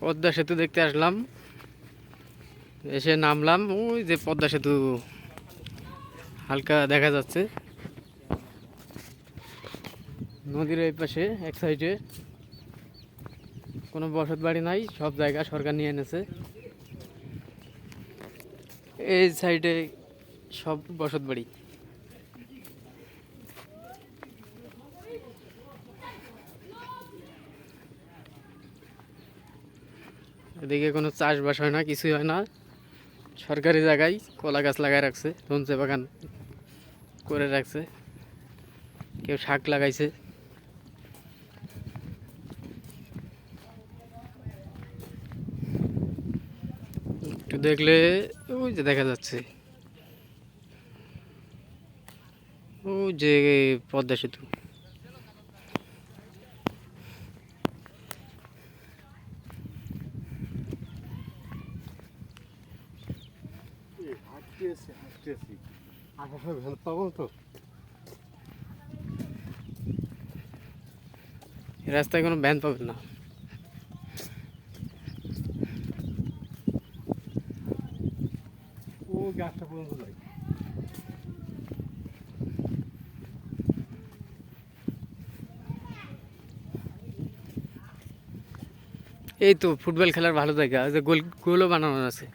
পদ্মা সেতু দেখতে আসলাম, এসে নামলাম। ওই যে পদ্মা সেতু হালকা দেখা যাচ্ছে নদীর এই পাশে। এক সাইডে কোনো বসত বাড়ি নাই, সব জায়গা সরকার নিয়ে এনেছে। এই সাইডে সব বসত বাড়ি। এদিকে কোনো চাষবাস হয় না, কিছুই হয় না। সরকারি জায়গায় কলা গাছ লাগাই রাখছে, ধনচে বাগান করে রাখছে, কেউ শাক লাগাইছে। একটু দেখলে ওই যে দেখা যাচ্ছে, ওই যে পদ্মা সেতু। এই রাস্তায় কোনো ভ্যান পাবেন না। ও গাছটা পর্যন্ত যাই। এই তো ফুটবল খেলার ভালো জায়গা, ওই যে গোল গোলও বানানো আছে।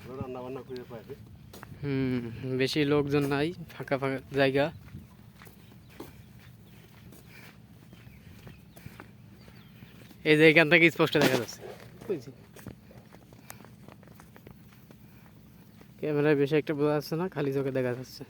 ভালো রান্না বান্না করে পাইবে। বেশি লোকজন নাই, ফাঁকা ফাঁকা জায়গা। এই যে এখান থেকে স্পষ্ট দেখা যাচ্ছে, বুঝছি। ক্যামেরায় বেশি একটা বোঝা যাচ্ছে না, খালি চোখে দেখা যাচ্ছে।